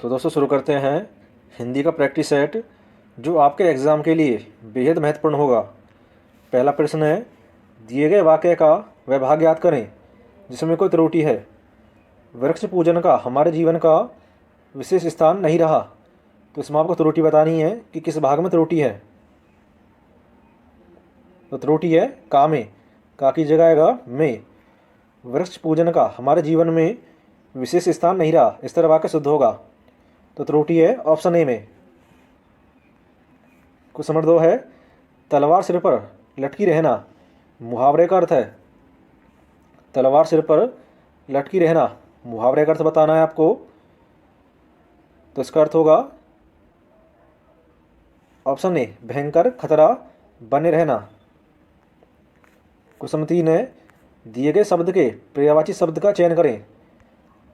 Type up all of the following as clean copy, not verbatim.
तो दोस्तों शुरू करते हैं हिंदी का प्रैक्टिस सेट जो आपके एग्ज़ाम के लिए बेहद महत्वपूर्ण होगा। पहला प्रश्न है, दिए गए वाक्य का वह भाग याद करें जिसमें कोई त्रुटि है। वृक्ष पूजन का हमारे जीवन का विशेष स्थान नहीं रहा। तो इसमें आपको त्रुटि बतानी है कि किस भाग में त्रुटि है। तो त्रुटि है का में, का की जगह आएगा में। वृक्ष पूजन का हमारे जीवन में विशेष स्थान नहीं रहा, इस तरह वाक्य शुद्ध होगा। तो त्रुटि है ऑप्शन ए में। क्वेश्चन नंबर 2 है, तलवार सिर पर लटकी रहना मुहावरे का अर्थ है। तलवार सिर पर लटकी रहना मुहावरे का अर्थ बताना है आपको। तो इसका अर्थ होगा ऑप्शन ए, भयंकर खतरा बने रहना। क्वेश्चन नंबर 3 है, दिए गए शब्द के पर्यायवाची शब्द का चयन करें।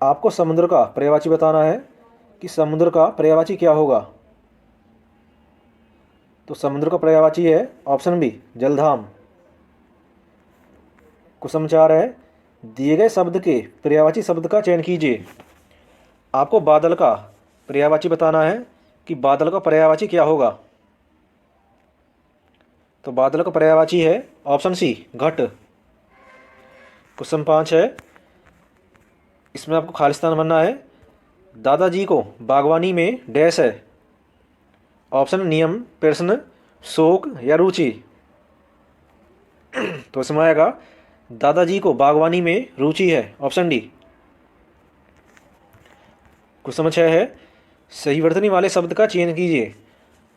आपको समुद्र का पर्यायवाची बताना है कि समुद्र का पर्यायवाची क्या होगा। तो समुद्र का पर्यायवाची है ऑप्शन बी, जलधाम। क्वेश्चन 4 है, दिए गए शब्द के पर्यायवाची शब्द का चयन कीजिए। आपको बादल का पर्यायवाची बताना है कि बादल का पर्यायवाची क्या होगा। तो बादल का पर्यायवाची है ऑप्शन सी, घट। क्वेश्चन 5 है, इसमें आपको खालिस्तान बनना है। दादाजी को बागवानी में डैश है। ऑप्शन नियम, प्रश्न, शौक या रुचि। तो इसमें आएगा दादाजी को बागवानी में रुचि है, ऑप्शन डी। क्वेश्चन नंबर 6 है, सही वर्तनी वाले शब्द का चयन कीजिए।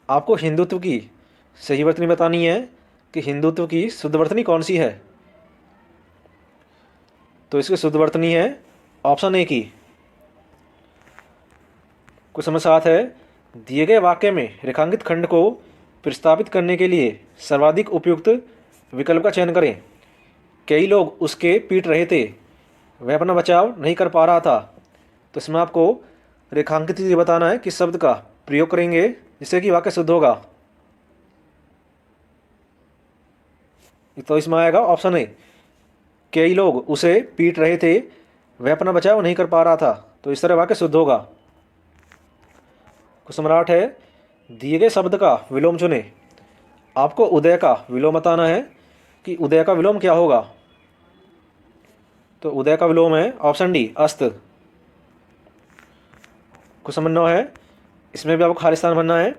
आपको हिंदुत्व की सही वर्तनी बतानी है कि हिंदुत्व की शुद्ध वर्तनी कौन सी है। तो इसकी शुद्ध वर्तनी है ऑप्शन ए की। क्वेश्चन नंबर 7 है, दिए गए वाक्य में रेखांकित खंड को प्रस्तावित करने के लिए सर्वाधिक उपयुक्त विकल्प का चयन करें। कई लोग उसके पीट रहे थे, वह अपना बचाव नहीं कर पा रहा था। तो इसमें आपको रेखांकित चीज़ बताना है किस शब्द का प्रयोग करेंगे जिससे कि वाक्य शुद्ध होगा। तो इसमें आएगा ऑप्शन ए, कई लोग उसे पीट रहे थे, वह अपना बचाव नहीं कर पा रहा था। तो इस तरह वाक्य शुद्ध होगा। क्वेश्चन नंबर 8 है, दिए गए शब्द का विलोम चुने। आपको उदय का विलोम बताना है कि उदय का विलोम क्या होगा। तो उदय का विलोम है ऑप्शन डी, अस्त। क्वेश्चन नंबर 9 है, इसमें भी आपको खालिस्तान बनना है।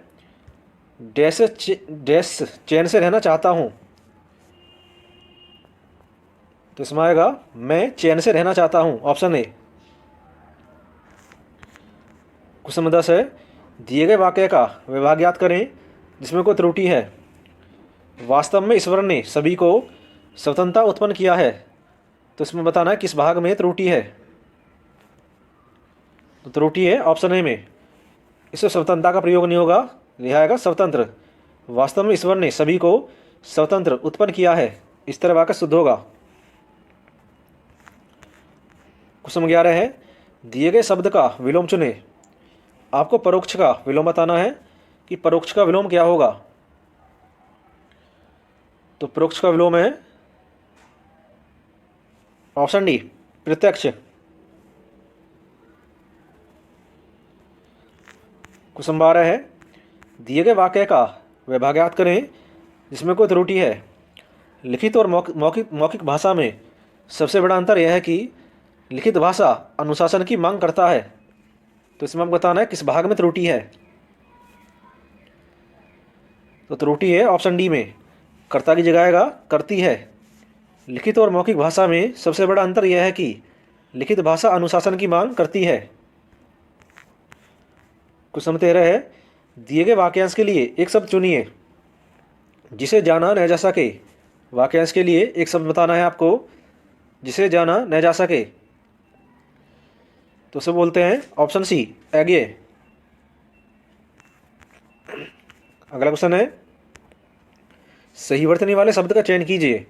डैश डैश चैन से रहना चाहता हूँ। तो इसमें आएगा मैं चैन से रहना चाहता हूँ, ऑप्शन ए। क्वेश्चन नंबर 10 है, दिए गए वाक्य का विभाग याद करें जिसमें कोई त्रुटि है। वास्तव में ईश्वर ने सभी को स्वतंत्रता उत्पन्न किया है। तो इसमें बताना है किस भाग में त्रुटि है। तो त्रुटि है ऑप्शन ए में, इससे स्वतंत्रता का प्रयोग नहीं होगा, यह आएगा स्वतंत्र। वास्तव में ईश्वर ने सभी को स्वतंत्र उत्पन्न किया है, इस तरह वाक्य शुद्ध होगा। क्वेश्चन नंबर 11 है, दिए गए शब्द का विलोम चुने। आपको परोक्ष का विलोम बताना है कि परोक्ष का विलोम क्या होगा। तो परोक्ष का विलोम है ऑप्शन डी, प्रत्यक्ष। क्वेश्चन 12 है, दिए गए वाक्य का विभाग याद करें जिसमें कोई त्रुटि है। लिखित और मौखिक भाषा में सबसे बड़ा अंतर यह है कि लिखित भाषा अनुशासन की मांग करता है। तो इसमें आपको बताना है किस भाग में त्रुटि है। तो त्रुटि है ऑप्शन डी में, कर्ता की जगह आएगा करती है। लिखित और मौखिक भाषा में सबसे बड़ा अंतर यह है कि लिखित भाषा अनुशासन की मांग करती है। क्वेश्चन नंबर 13 है, दिए गए वाक्यांश के लिए एक शब्द चुनिए जिसे जाना न जा सके। वाक्यांश के लिए एक शब्द बताना है आपको जिसे जाना न जा सके। तो उसे बोलते हैं ऑप्शन सी, आगे। अगला क्वेश्चन है, सही वर्तनी वाले शब्द का चयन कीजिए।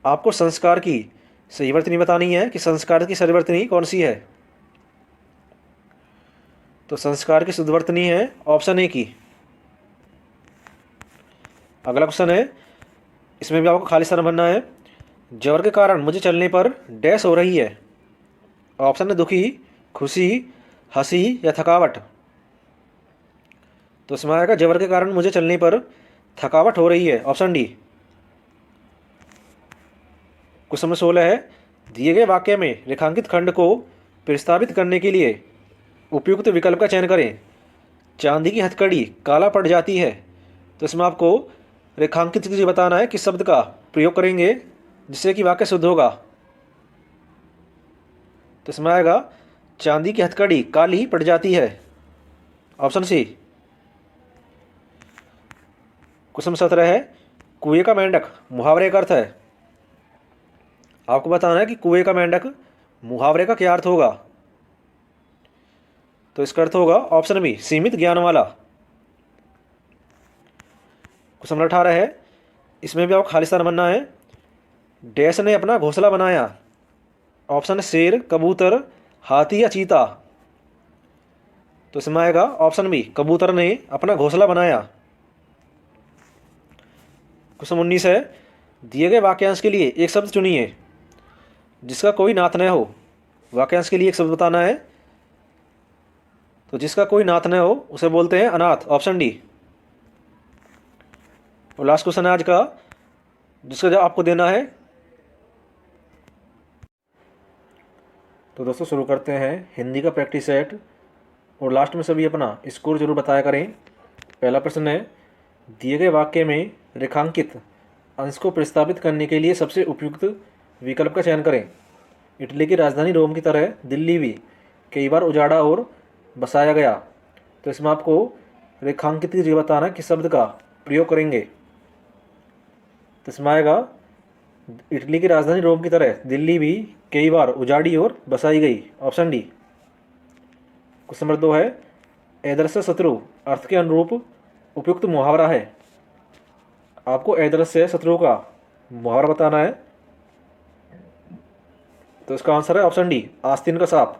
आपको संस्कार की सही वर्तनी बतानी है कि संस्कार की सही वर्तनी कौन सी है। तो संस्कार की शुद्ध वर्तनी है ऑप्शन ए की। अगला क्वेश्चन है, इसमें भी आपको खालिस्तान बनना है। ज्वर के कारण मुझे चलने पर डैश हो रही है। ऑप्शन है दुखी, खुशी, हंसी या थकावट। तो इसमें आएगा जबर के कारण मुझे चलने पर थकावट हो रही है, ऑप्शन डी। क्वेश्चन नंबर 16 है, दिए गए वाक्य में रेखांकित खंड को प्रस्तावित करने के लिए उपयुक्त विकल्प का चयन करें। चांदी की हथकड़ी काला पड़ जाती है। तो इसमें आपको रेखांकित चीज बताना है किस शब्द का प्रयोग करेंगे जिससे कि वाक्य शुद्ध होगा। तो इसमें आएगा चांदी की हथकड़ी काली पड़ जाती है, ऑप्शन सी। क्वेश्चन 17 है, कुएं का मेंढक मुहावरे का अर्थ है। आपको बताना है कि कुएं का मेंढक मुहावरे का क्या अर्थ होगा। तो इसका अर्थ होगा ऑप्शन बी, सीमित ज्ञान वाला। क्वेश्चन नंबर 18 है, इसमें भी आपको खालिस्तान बनना है। डैश ने अपना घोंसला बनाया, ऑप्शन शेर, कबूतर, हाथी या चीता। तो इसमें आएगा ऑप्शन बी, कबूतर ने अपना घोंसला बनाया। क्वेश्चन 19 है, दिए गए वाक्यांश के लिए एक शब्द चुनिए जिसका कोई नाथ न हो। वाक्यांश के लिए एक शब्द बताना है, तो जिसका कोई नाथ न हो उसे बोलते हैं अनाथ, ऑप्शन डी। और लास्ट क्वेश्चन है आज का, जिसका जवाब आपको देना है। तो दोस्तों शुरू करते हैं हिंदी का प्रैक्टिस सेट, और लास्ट में सभी अपना स्कोर जरूर बताया करें। पहला प्रश्न है, दिए गए वाक्य में रेखांकित अंश को प्रस्तावित करने के लिए सबसे उपयुक्त विकल्प का चयन करें। इटली की राजधानी रोम की तरह दिल्ली भी कई बार उजाड़ा और बसाया गया। तो इसमें आपको रेखांकित की जगह बताना किस शब्द का प्रयोग करेंगे। तो इसमें आएगा इटली की राजधानी रोम की तरह दिल्ली भी कई बार उजाड़ी और बसाई गई, ऑप्शन डी। क्वेश्चन नंबर 2 है, एदृश्य शत्रु अर्थ के अनुरूप उपयुक्त मुहावरा है। आपको एदृश्य शत्रु का मुहावरा बताना है। तो इसका आंसर है ऑप्शन डी, आस्तीन का सांप,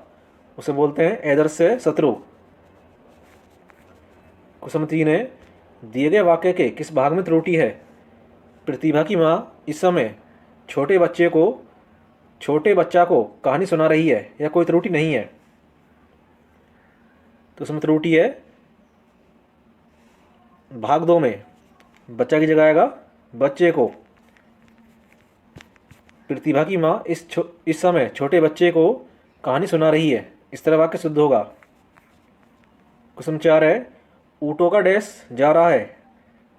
उसे बोलते हैं एदृश्य शत्रु। क्वेश्चन नंबर 3 है, दिए गए वाक्य के किस भाग में त्रुटि है। प्रतिभा की माँ इस समय छोटे बच्चा को कहानी सुना रही है, या कोई त्रुटि नहीं है। तो इसमें त्रुटि है भाग 2 में, बच्चा की जगह आएगा बच्चे को। प्रतिभा की माँ इस समय छोटे बच्चे को कहानी सुना रही है, इस तरह वाक्य शुद्ध होगा। क्वेश्चन 4 है, ऊँटों का डैश जा रहा है,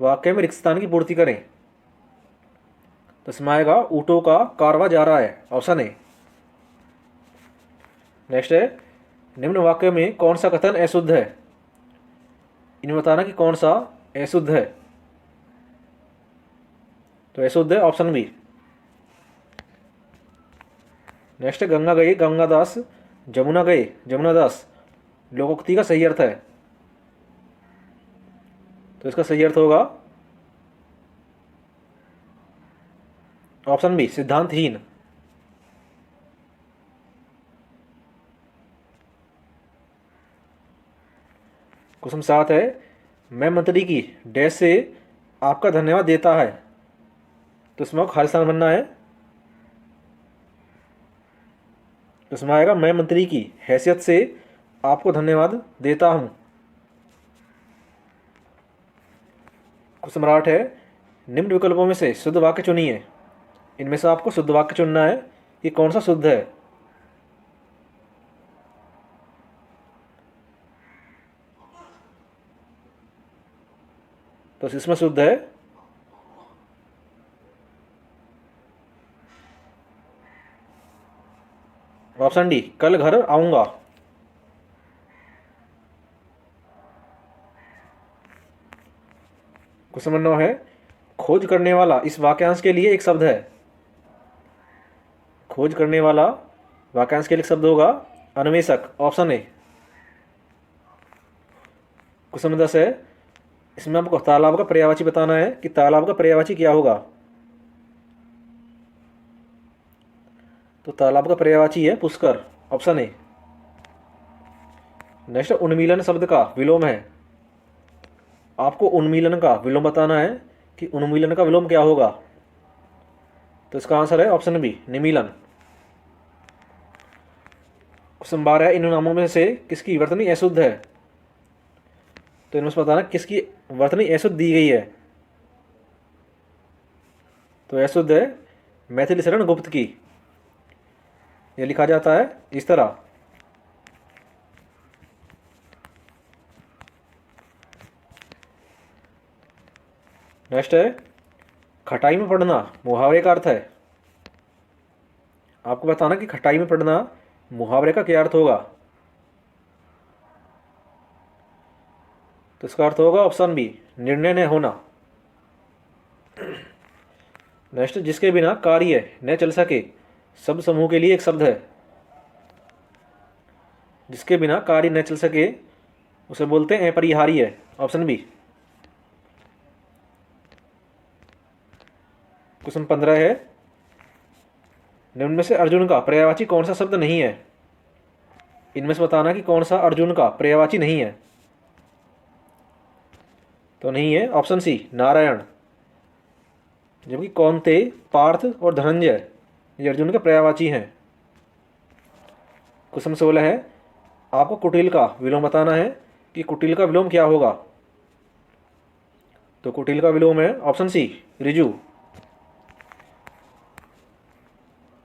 वाक्य में रिक्त स्थान की पूर्ति करें। तो इसमें आएगा ऊँटों का कारवां जा रहा है, ऑप्शन ए। नेक्स्ट है, निम्न वाक्य में कौन सा कथन अशुद्ध है। इन्हें बताना कि कौन सा अशुद्ध है। तो अशुद्ध है ऑप्शन बी। नेक्स्ट है, गंगा गई गंगादास, जमुना गए जमुनादास, लोकोक्ति का सही अर्थ है। तो इसका सही अर्थ होगा ऑप्शन बी, सिद्धांतहीन। क्वेश्चन 7 है, मैं मंत्री की डैश से आपका धन्यवाद देता है। तो इसमें खालिस्तान बनना है। तो इसमें आएगा मैं मंत्री की हैसियत से आपको धन्यवाद देता हूं। क्वेश्चन 8 है, निम्न विकल्पों में से शुद्ध वाक्य चुनिए। इनमें से आपको शुद्ध वाक्य चुनना है कि कौन सा शुद्ध है। तो इसमें शुद्ध है ऑप्शन डी, कल घर आऊंगा। क्वेश्चन नंबर 9 है, खोज करने वाला इस वाक्यांश के लिए एक शब्द है। खोज करने वाला वाक्यांश के लिए एक शब्द होगा अन्वेषक, ऑप्शन ए। क्वेश्चन नंबर 10 है, इसमें आपको तालाब का पर्यायवाची बताना है कि तालाब का पर्यायवाची क्या होगा। तो तालाब का पर्यायवाची है पुष्कर, ऑप्शन ए। नेक्स्ट, उन्मीलन शब्द का विलोम है। आपको उन्मीलन का विलोम बताना है कि उन्मीलन का विलोम क्या होगा। तो इसका आंसर है ऑप्शन बी, निमीलन। क्वेश्चन 12 है, इन नामों में से किसकी वर्तनी अशुद्ध है? तो इनमें से बताना किसकी वर्तनी अशुद्ध दी गई है। तो अशुद्ध है मैथिली शरण गुप्त की। यह लिखा जाता है इस तरह। नेक्स्ट है, खटाई में पढ़ना मुहावरे का अर्थ है। आपको बताना कि खटाई में पढ़ना मुहावरे का क्या अर्थ होगा। तो इसका अर्थ होगा ऑप्शन बी, निर्णय न होना। नेक्स्ट, जिसके बिना कार्य न चल सके शब्द समूह के लिए एक शब्द है। जिसके बिना कार्य न चल सके उसे बोलते हैं अपरिहार्य। Option B. क्वेश्चन 15 है, निम्न में से अर्जुन का पर्यायवाची कौन सा शब्द नहीं है? इनमें से बताना कि कौन सा अर्जुन का पर्यायवाची नहीं है। तो नहीं है ऑप्शन सी, नारायण। जबकि कौन्ते, पार्थ और धनंजय ये अर्जुन के पर्यायवाची हैं। क्वेश्चन 16 है, आपको कुटिल का विलोम बताना है कि कुटिल का विलोम क्या होगा। तो कुटिल का विलोम है ऑप्शन सी, ऋजु।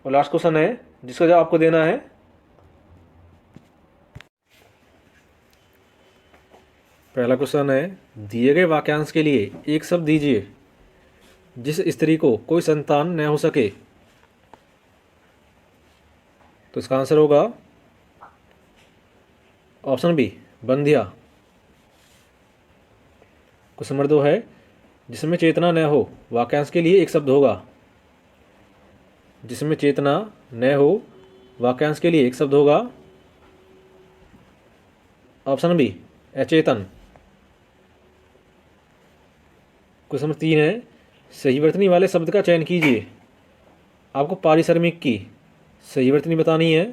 और लास्ट क्वेश्चन है जिसका जवाब आपको देना है। पहला क्वेश्चन है, दिए गए वाक्यांश के लिए एक शब्द दीजिए जिस स्त्री को कोई संतान न हो सके। तो इसका आंसर होगा ऑप्शन बी, बंध्या। क्वेश्चन नंबर 2 है, जिसमें चेतना न हो वाक्यांश के लिए एक शब्द होगा। जिसमें चेतना न हो वाक्यांश के लिए एक शब्द होगा। ऑप्शन बी, अचेतन। क्वेश्चन नंबर 3 है, सही वर्तनी वाले शब्द का चयन कीजिए। आपको पारिश्रमिक की सही वर्तनी बतानी है।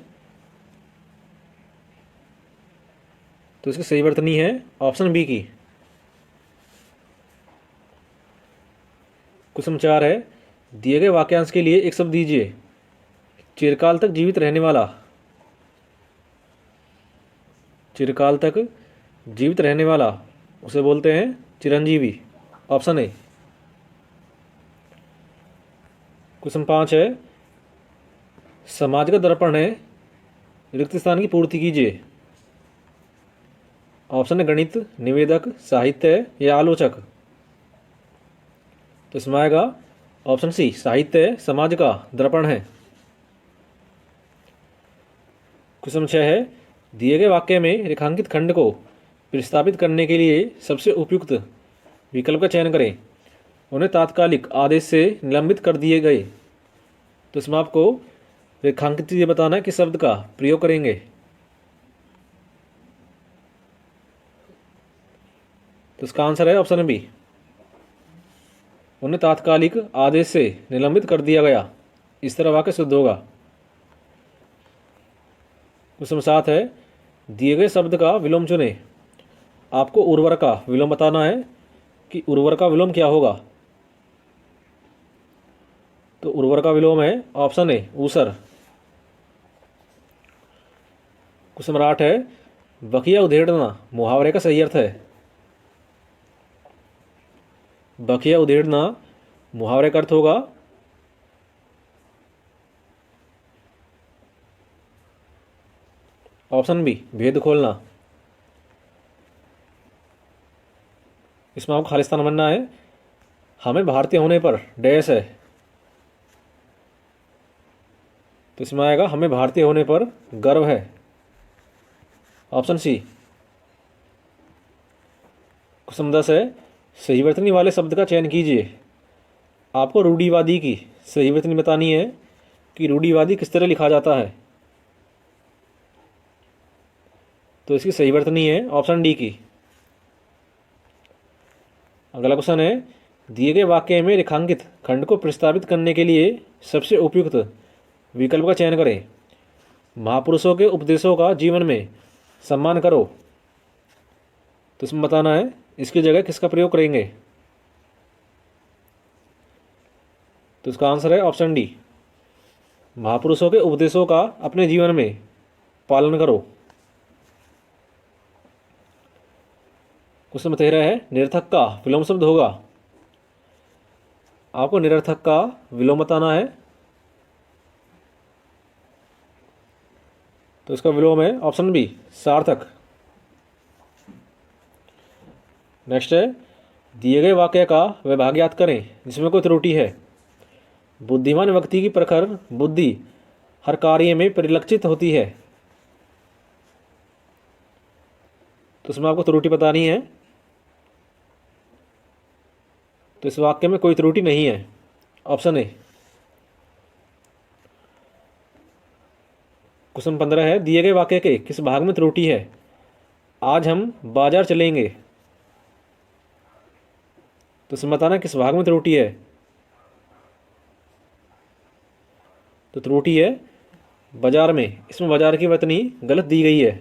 तो इसकी सही वर्तनी है ऑप्शन बी की। क्वेश्चन 4 है, दिए गए वाक्यांश के लिए एक शब्द दीजिए चिरकाल तक जीवित रहने वाला। चिरकाल तक जीवित रहने वाला उसे बोलते हैं चिरंजीवी। Option A. क्वेश्चन 5 है, समाज का दर्पण है, रिक्त स्थान की पूर्ति कीजिए। ऑप्शन है गणित, निवेदक, साहित्य या आलोचक। तो इसमें आएगा ऑप्शन सी, साहित्य समाज का दर्पण है। क्वेश्चन 6 है, दिए गए वाक्य में रेखांकित खंड को प्रतिस्थापित करने के लिए सबसे उपयुक्त विकल्प का चयन करें। उन्हें तात्कालिक आदेश से निलंबित कर दिए गए। तो इसमें आपको रेखांकित चीजें बताना है किस शब्द का प्रयोग करेंगे। तो इसका आंसर है ऑप्शन बी, उन्हें तात्कालिक आदेश से निलंबित कर दिया गया। इस तरह वाक्य शुद्ध होगा। क्वेश्चन 7 है, दिए गए शब्द का विलोम चुने। आपको उर्वर का विलोम बताना है कि उर्वर का विलोम क्या होगा। तो उर्वर का विलोम है ऑप्शन ए, ऊसर। क्वेश्चन नंबर 8 है, बखिया उधेड़ना मुहावरे का सही अर्थ है। बखिया उधेड़ना मुहावरे का अर्थ होगा ऑप्शन बी, भेद खोलना। इसमें आपको खालिस्तान बनना है। हमें भारतीय होने पर डैश है। तो इसमें आएगा हमें भारतीय होने पर गर्व है। Option C. क्वेश्चन 10 है, सही वर्तनी वाले शब्द का चयन कीजिए। आपको रूढ़िवादी की सही वर्तनी बतानी है कि रूढ़िवादी किस तरह लिखा जाता है। तो इसकी सही वर्तनी है ऑप्शन डी की। अगला क्वेश्चन है, दिए गए वाक्य में रेखांकित खंड को प्रस्तावित करने के लिए सबसे उपयुक्त विकल्प का चयन करें। महापुरुषों के उपदेशों का जीवन में सम्मान करो। तो इसमें बताना है इसकी जगह किसका प्रयोग करेंगे। तो इसका आंसर है ऑप्शन डी, महापुरुषों के उपदेशों का अपने जीवन में पालन करो। क्वेश्चन 13 है निरर्थक का विलोम शब्द होगा। आपको निरर्थक का विलोम बताना है। तो इसका विलोम है ऑप्शन बी सार्थक। नेक्स्ट है दिए गए वाक्य का विभाग याद करें जिसमें कोई त्रुटि है। बुद्धिमान व्यक्ति की प्रखर बुद्धि हर कार्य में परिलक्षित होती है। तो इसमें आपको त्रुटि बतानी है। तो इस वाक्य में कोई त्रुटि नहीं है, ऑप्शन ए। क्वेश्चन 15 है दिए गए वाक्य के किस भाग में त्रुटि है। आज हम बाजार चलेंगे। तो इसमें बताना किस भाग में त्रुटि है। तो त्रुटि है बाजार में। इसमें बाजार की वर्तनी गलत दी गई है।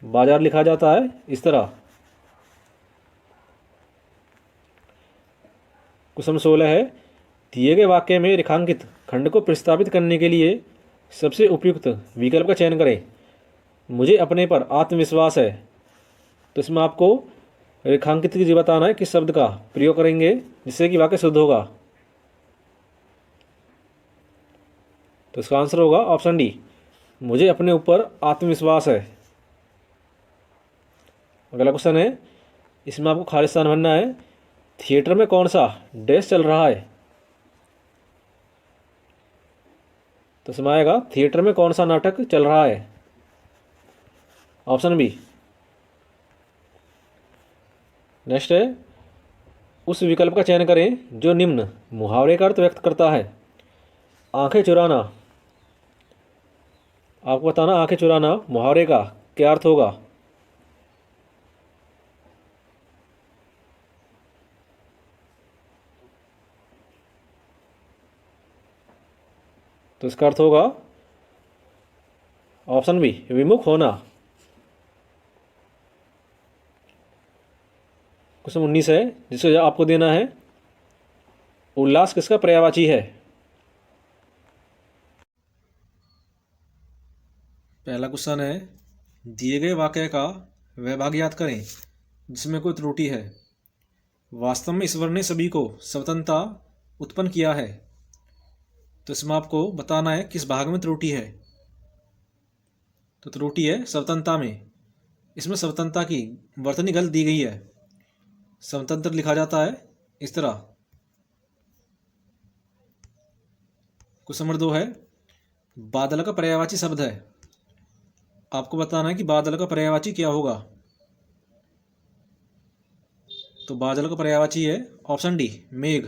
बाजार लिखा जाता है इस तरह। क्वेश्चन 16 है दिए गए वाक्य में रेखांकित खंड को प्रतिस्थापित करने के लिए सबसे उपयुक्त विकल्प का चयन करें। मुझे अपने पर आत्मविश्वास है। तो इसमें आपको रेखांकित की बताना है किस शब्द का प्रयोग करेंगे जिससे कि वाक्य शुद्ध होगा। तो इसका आंसर होगा ऑप्शन डी मुझे अपने ऊपर आत्मविश्वास है। अगला क्वेश्चन है इसमें आपको खाली स्थान भरना है। थिएटर में कौन सा डैश चल रहा है। तो इसमें आएगा थिएटर में कौन सा नाटक चल रहा है, ऑप्शन बी। नेक्स्ट है उस विकल्प का चयन करें जो निम्न मुहावरे का अर्थ व्यक्त करता है। आंखें चुराना। आपको बताना आंखें चुराना मुहावरे का क्या अर्थ होगा। तो इसका अर्थ होगा ऑप्शन बी विमुख होना। क्वेश्चन 19 है जिसको आपको देना है उल्लास किसका पर्यायवाची है। पहला क्वेश्चन है दिए गए वाक्य का विभाग याद करें जिसमें कोई त्रुटि है। वास्तव में ईश्वर ने सभी को स्वतंत्रता उत्पन्न किया है। तो इसमें आपको बताना है किस भाग में त्रुटि है। तो त्रुटि है स्वतंत्रता में। इसमें स्वतंत्रता की वर्तनी गलत दी गई है। स्वतंत्र लिखा जाता है इस तरह। क्वेश्चन नंबर 2 है बादल का पर्यायवाची शब्द है। आपको बताना है कि बादल का पर्यायवाची क्या होगा। तो बादल का पर्यायवाची है ऑप्शन डी मेघ।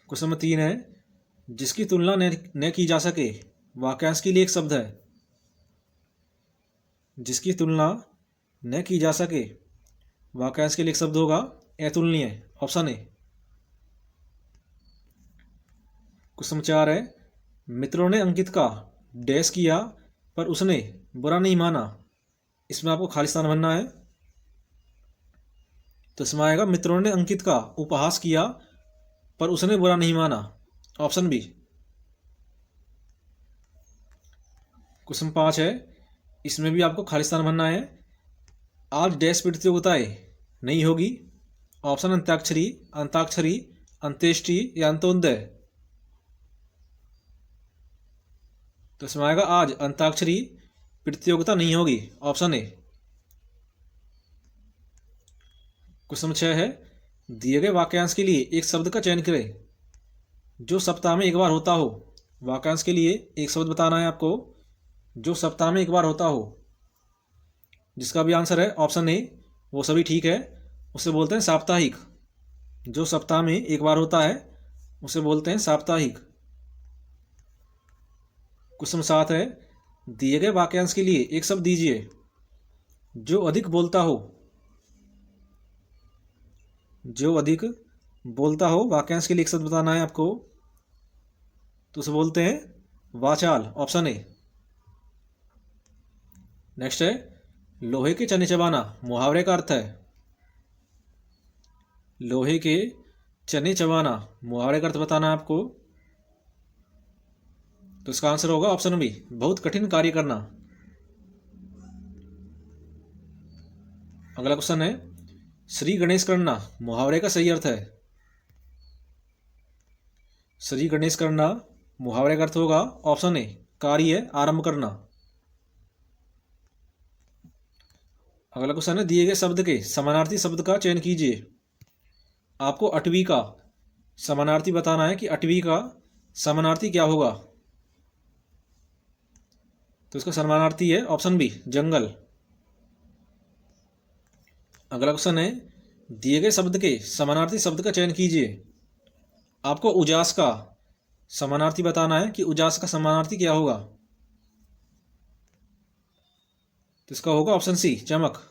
क्वेश्चन नंबर 3 है जिसकी तुलना न की जा सके वाक्यांश के लिए एक शब्द है। जिसकी तुलना न की जा सके वाक्यांश के लिए एक शब्द होगा अतुलनीय, ऑप्शन ए। क्वेश्चन 4 है मित्रों ने अंकित का डैश किया पर उसने बुरा नहीं माना। इसमें आपको खाली स्थान भरना है। तो इसमें आएगा मित्रों ने अंकित का उपहास किया पर उसने बुरा नहीं माना, ऑप्शन बी। क्वेश्चन 5 है इसमें भी आपको खाली स्थान भरना है। आज डैश प्रतियोगिताएं नहीं होगी। ऑप्शन अंत्याक्षरी, अंताक्षरी, अंत्येष्टि या अंत्योदय। तो इसमें आएगा आज अंताक्षरी प्रतियोगिता नहीं होगी, ऑप्शन ए। क्वेश्चन 6 है दिए गए वाक्यांश के लिए एक शब्द का चयन करें जो सप्ताह में एक बार होता हो। वाक्यांश के लिए एक शब्द बताना है आपको जो सप्ताह में एक बार होता हो। जिसका भी आंसर है ऑप्शन ए वो सभी ठीक है। उसे बोलते हैं साप्ताहिक। जो सप्ताह में एक बार होता है उसे बोलते हैं साप्ताहिक। क्वेश्चन 7 है दिए गए वाक्यांश के लिए एक शब्द दीजिए जो अधिक बोलता हो। जो अधिक बोलता हो वाक्यांश के लिए एक शब्द बताना है आपको। तो उसे बोलते हैं वाचाल, ऑप्शन ए। नेक्स्ट है लोहे के चने चबाना मुहावरे का अर्थ है। लोहे के चने चबाना मुहावरे का अर्थ बताना है आपको। तो इसका आंसर होगा ऑप्शन बी, बहुत कठिन कार्य करना। अगला क्वेश्चन है, श्री गणेश करना मुहावरे का सही अर्थ है। श्री गणेश करना मुहावरे का अर्थ होगा ऑप्शन ए, कार्य आरंभ करना। अगला क्वेश्चन है, दिए गए शब्द के समानार्थी शब्द का चयन कीजिए। आपको अटवी का समानार्थी बताना है कि अटवी का समानार्थी क्या होगा। तो इसका समानार्थी है ऑप्शन बी, जंगल। अगला क्वेश्चन है, दिए गए शब्द के समानार्थी शब्द का चयन कीजिए। आपको उजास का समानार्थी बताना है कि उजास का समानार्थी क्या होगा। तो इसका होगा ऑप्शन सी, चमक।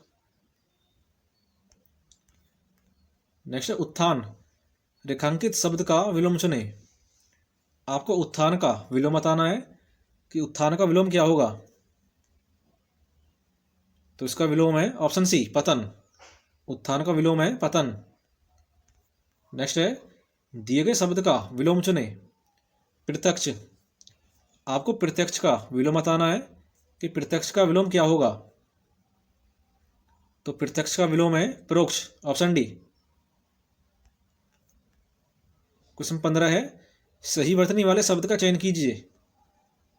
नेक्स्ट है, उत्थान रेखांकित शब्द का विलोम चुने। आपको उत्थान का विलोम बताना है कि उत्थान का विलोम क्या होगा। तो इसका विलोम है ऑप्शन सी, पतन। उत्थान का विलोम है पतन। नेक्स्ट है, दिए गए शब्द का विलोम चुने। प्रत्यक्ष। आपको प्रत्यक्ष का विलोम बताना है कि प्रत्यक्ष का विलोम क्या होगा। तो प्रत्यक्ष का विलोम है परोक्ष, ऑप्शन डी। क्वेश्चन 15 है, सही वर्तनी वाले शब्द का चयन कीजिए।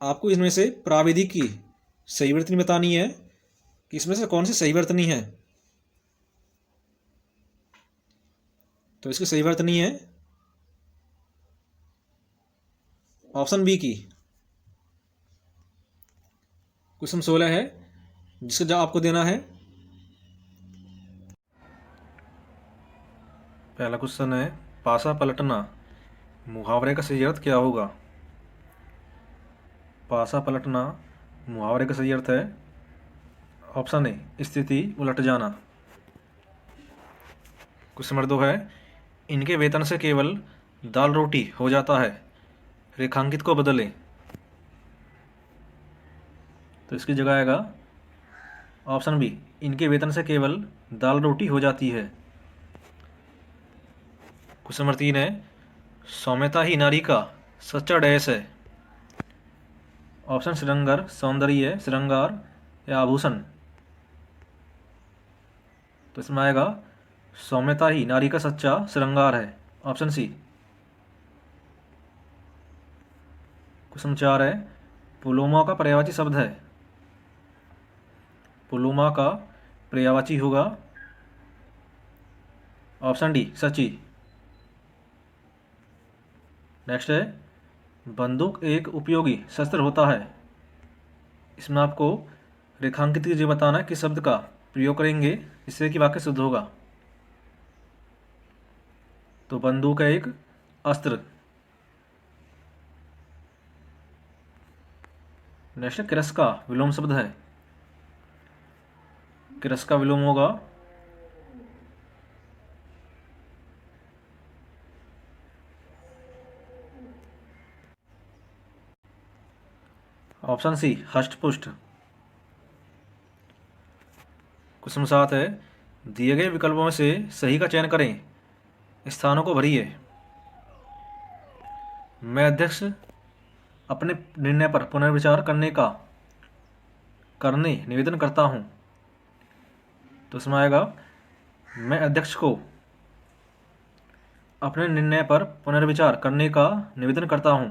आपको इसमें से प्राविधिक की सही वर्तनी बतानी है कि इसमें से कौन सी सही वर्तनी है। तो इसकी सही वर्तनी है ऑप्शन बी की। क्वेश्चन 16 है, जिसका जवाब आपको देना है। पहला क्वेश्चन है, पासा पलटना मुहावरे का सही अर्थ क्या होगा। पासा पलटना मुहावरे का सही अर्थ है ऑप्शन ए, स्थिति उलट जाना। क्वेश्चन नंबर 2 है, इनके वेतन से केवल दाल रोटी हो जाता है, रेखांकित को बदलें। तो इसकी जगह आएगा ऑप्शन बी, इनके वेतन से केवल दाल रोटी हो जाती है। क्वेश्चन नंबर 3 है, सौम्यता ही नारी का सच्चा डैश है। ऑप्शन श्रृंगार, सौंदर्य, श्रृंगार या आभूषण। तो इसमें आएगा सौम्यता ही नारी का सच्चा श्रृंगार है, ऑप्शन सी। क्वेश्चन 4 है, पुलोमा का पर्यायवाची शब्द है। पुलोमा का पर्यायवाची होगा ऑप्शन डी, सची। नेक्स्ट है, बंदूक एक उपयोगी शस्त्र होता है। इसमें आपको रेखांकित कीजिए, बताना है किस शब्द का प्रयोग करेंगे इससे कि वाक्य शुद्ध होगा। तो बंदूक है एक अस्त्र। नेक्स्ट, किरस का विलोम शब्द है। किरस का विलोम होगा ऑप्शन सी, हष्टपुष्ट। क्वेश्चन 7 है, दिए गए विकल्पों में से सही का चयन करें, स्थानों को भरिए। मैं अध्यक्ष अपने निर्णय पर पुनर्विचार करने निवेदन करता हूं। तो इसमें आएगा, मैं अध्यक्ष को अपने निर्णय पर पुनर्विचार करने का निवेदन करता हूं,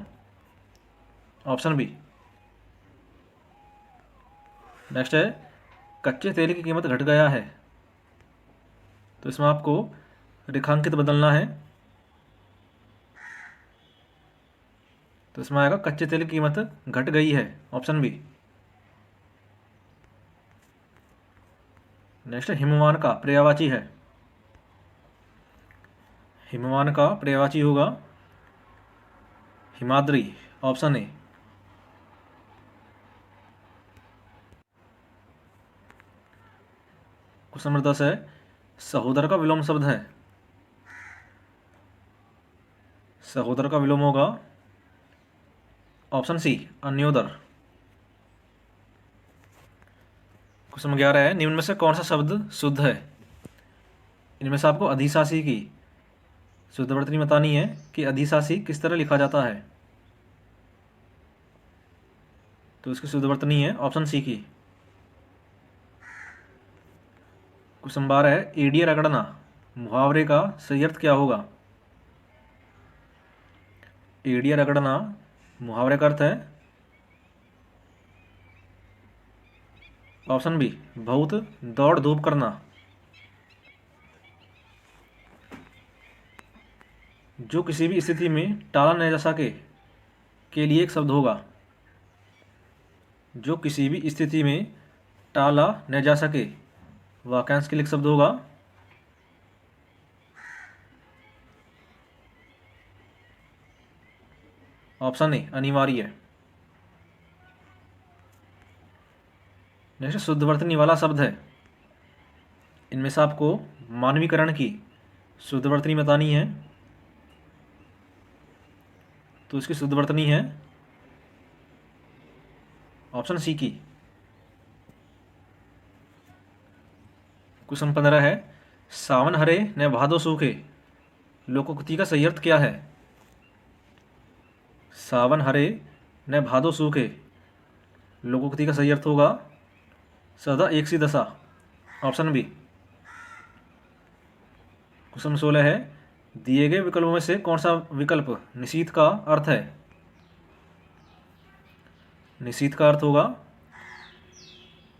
ऑप्शन बी। नेक्स्ट है, कच्चे तेल की कीमत घट गया है। तो इसमें आपको रेखांकित बदलना है। तो इसमें आएगा कच्चे तेल की कीमत घट गई है, ऑप्शन बी। नेक्स्ट, हिमवान का पर्यायवाची है। हिमवान का पर्यायवाची होगा Himadri, option A. Question number 10 है, सहोदर का विलोम शब्द है। सहोदर का विलोम होगा ऑप्शन सी, अन्योदर। क्वेश्चन नंबर 11 है, निम्न में से कौन सा शब्द शुद्ध है। इनमें से आपको अधिशासी की शुद्ध वर्तनी बतानी है कि अधिशासी किस तरह लिखा जाता है। तो इसकी शुद्ध वर्तनी है ऑप्शन सी की। क्वेश्चन 12 है, एड़िया रगड़ना मुहावरे का सही अर्थ क्या होगा? एड़िया रगड़ना मुहावरे का अर्थ है ऑप्शन बी, बहुत दौड़ धूप करना। जो किसी भी स्थिति में टाला न जा सके के लिए एक शब्द होगा। जो किसी भी स्थिति में टाला न जा सके वाक्यांश के लिए एक शब्द होगा ऑप्शन ए, अनिवार्य। नेक्स्ट शुद्धवर्तनी वाला शब्द है, इनमें से आपको मानवीकरण की शुद्धवर्तनी बतानी है। तो इसकी शुद्धवर्तनी है ऑप्शन सी की। क्वेश्चन 15 है, सावन हरे न भादो सूखे लोकोक्ति का सही अर्थ क्या है? सावन हरे न भादो सूखे लोकोक्ति का सही अर्थ होगा सदा एक सी दशा, ऑप्शन बी। क्वेश्चन 16 है, दिए गए विकल्पों में से कौन सा विकल्प निशीथ का अर्थ है? निशीथ का अर्थ होगा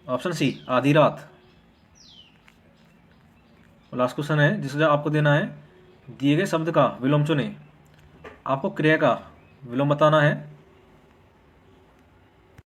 ऑप्शन सी, आधी रात। लास्ट क्वेश्चन है जिसका आपको देना है, दिए गए शब्द का विलोम चुनें। आपको क्रिया का विलोम बताना है।